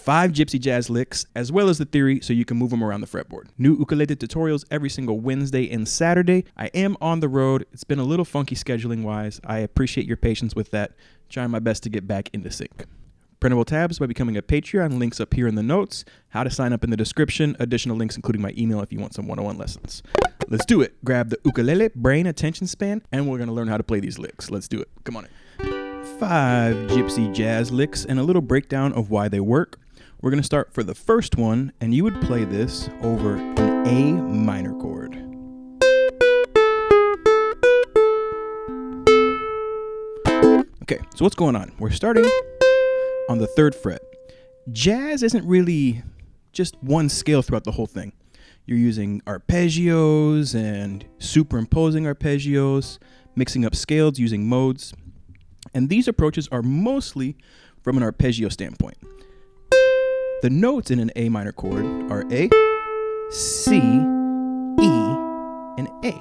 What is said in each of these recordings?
5 Gypsy jazz licks, as well as the theory so you can move them around the fretboard. New ukulele tutorials every single Wednesday and Saturday. I am on the road. It's been a little funky scheduling wise. I appreciate your patience with that. Trying my best to get back into sync. Printable tabs by becoming a Patreon, links up here in the notes. How to sign up in the description. Additional links including my email if you want some one-on-one lessons. Let's do it. Grab the ukulele, brain, attention span, and we're going to learn how to play these licks. Let's do it. Come on in. 5 Gypsy jazz licks and a little breakdown of why they work. We're going to start for the first one, and you would play this over an A minor chord. Okay, so what's going on? We're starting on the 3rd fret. Jazz isn't really just one scale throughout the whole thing. You're using arpeggios and superimposing arpeggios, mixing up scales using modes. And these approaches are mostly from an arpeggio standpoint. The notes in an A minor chord are A, C, E, and A.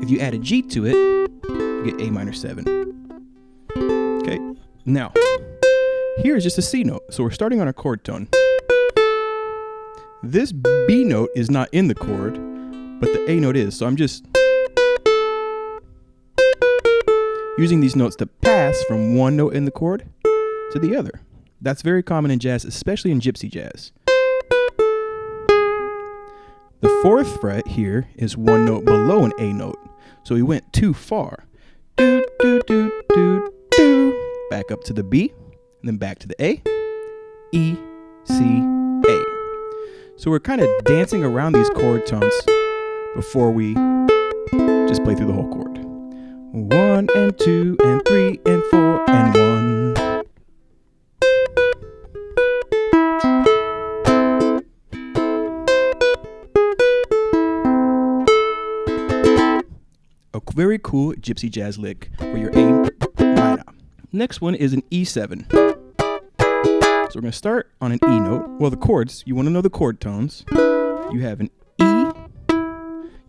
If you add a G to it, you get A minor 7. Okay, now, here's just a C note. So we're starting on a chord tone. This B note is not in the chord, but the A note is. So I'm just using these notes to pass from one note in the chord to the other. That's very common in jazz, especially in Gypsy jazz. The 4th fret here is one note below an A note. So we went too far. Do, do, do, do, do. Back up to the B, and then back to the A, E, C, A. So we're kind of dancing around these chord tones before we just play through the whole chord. 1 and 2 and 3 and 4 and 1. A very cool Gypsy jazz lick where you're A minor. Next one is an E7. So we're going to start on an E note. Well, the chords, you want to know the chord tones. You have an E,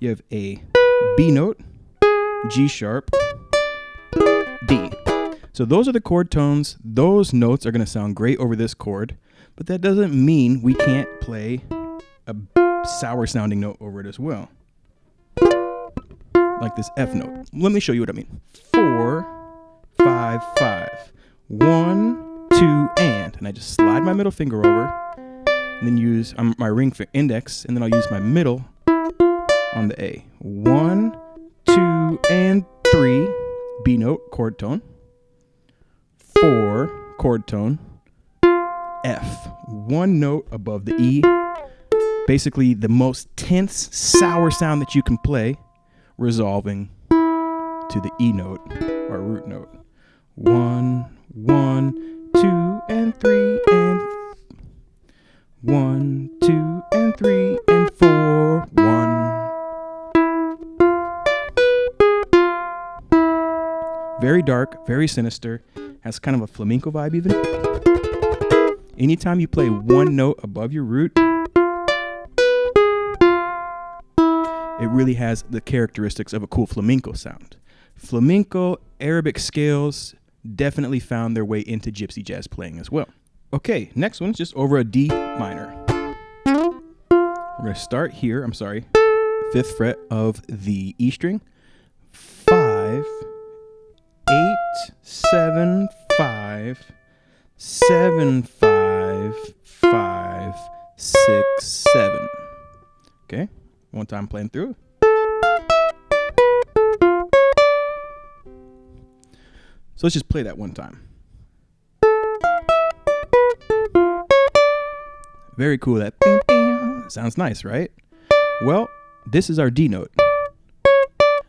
you have a B note, G sharp, D. So those are the chord tones. Those notes are going to sound great over this chord, but that doesn't mean we can't play a sour sounding note over it as well. Like this F note. Let me show you what I mean. 4, 5, 5. 1, 2, and I just slide my middle finger over, and then use my ring index, and then I'll use my middle on the A. 1, 2, and 3. B note, chord tone. 4, chord tone. F. One note above the E. Basically, the most tense, sour sound that you can play, resolving to the E note or root note. 1, 1, 2, and 3, and 1, 2, and 3, and 4, 1. Very dark, very sinister, has kind of a flamenco vibe even. Anytime you play one note above your root, it really has the characteristics of a cool flamenco sound. Flamenco, Arabic scales definitely found their way into Gypsy jazz playing as well. Okay, next one's just over a D minor. We're going to start here, 5th fret of the E string. 5, 8, 7, 5, 7, 5, 5, 6, 7. Okay, one time playing through. So let's just play that one time. Very cool. That bing, bing. Sounds nice, right? Well, this is our D note.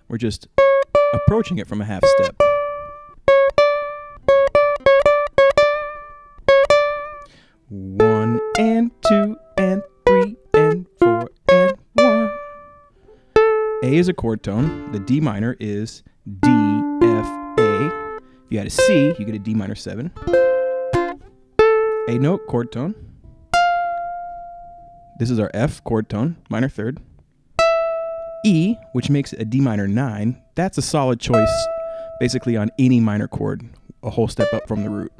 We're just approaching it from a half step. One and 2 and 3 and 4 and 1. A is a chord tone. The D minor is D, F, A. If you add a C, you get a D minor 7. A note, chord tone. This is our F, chord tone, minor 3rd. E, which makes it a D minor 9. That's a solid choice, basically on any minor chord, a whole step up from the root.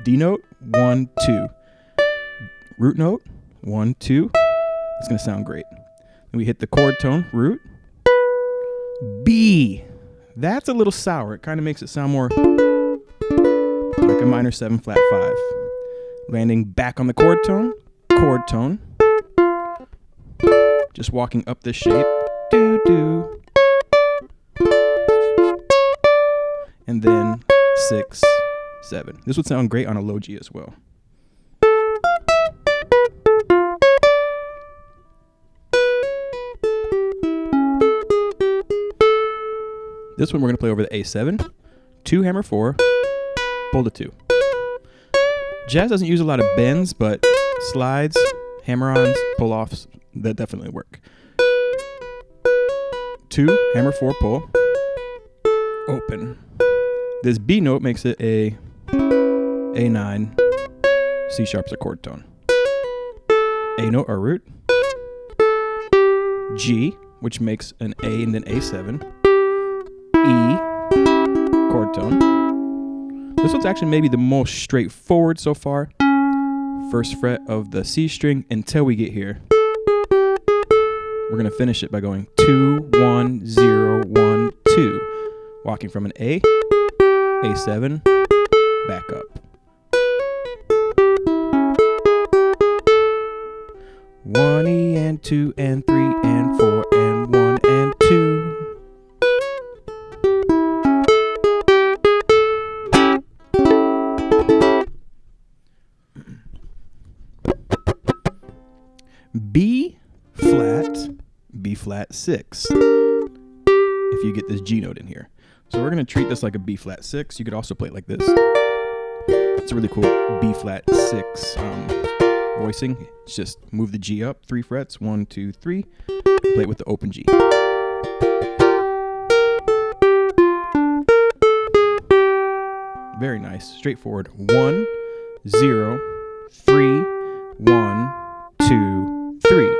D note, 1, 2. root note, 1, 2. It's going to sound great. Then we hit the chord tone, root, B. That's a little sour. It kind of makes it sound more like a minor 7 flat 5. Landing back on the chord tone, just walking up this shape, do do, and then 6, 7. This would sound great on a low G as well. This one we're going to play over the A7, 2 hammer 4, pull to 2. Jazz doesn't use a lot of bends, but slides, hammer-ons, pull-offs, that definitely work. 2, hammer 4, pull, open. This B note makes it a A9, C sharp's a chord tone. A note or root, G, which makes an A and then A7, E, chord tone. This one's actually maybe the most straightforward so far. First fret of the C string until we get here. We're going to finish it by going 2, 1, 0, 1, 2. Walking from an A, A7, back up. 1 E and 2 and 3 and 4 and 1 and 2. B flat 6, if you get this G note in here. So we're going to treat this like a B flat 6. You could also play it like this. It's a really cool B flat 6 voicing. It's just move the G up 3 frets, 1, 2, 3. Play it with the open G. Very nice, straightforward. 1, 0, 3, 1, 2, 3.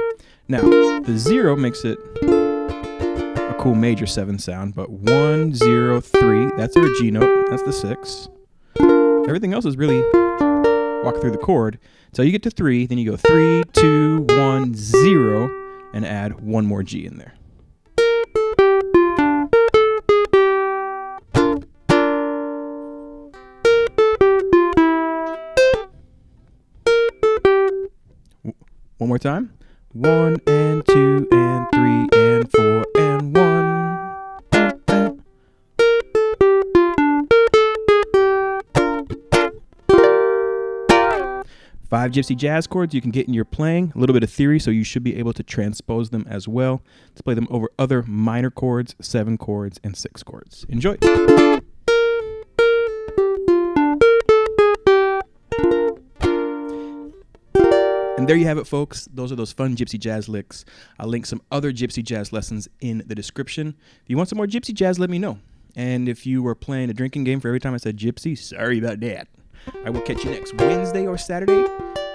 Now, the 0 makes it a cool major 7 sound, but 1, 0, 3, that's our G note, that's the 6. Everything else is really walk through the chord. So you get to 3, then you go 3, 2, 1, 0, and add 1 more G in there. One more time. 1 and 2 and 3 and 4 and 1. 5 Gypsy jazz chords you can get in your playing. A little bit of theory, so you should be able to transpose them as well. Let's play them over other minor chords, 7 chords, and 6 chords. Enjoy. And there you have it, folks. Those are those fun Gypsy jazz licks. I'll link some other Gypsy jazz lessons in the description. If you want some more Gypsy jazz, let me know. And if you were playing a drinking game for every time I said Gypsy, sorry about that. I will catch you next Wednesday or Saturday.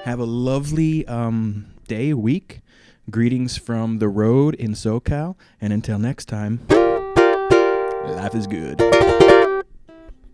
Have a lovely day, week. Greetings from the road in SoCal. And until next time, life is good.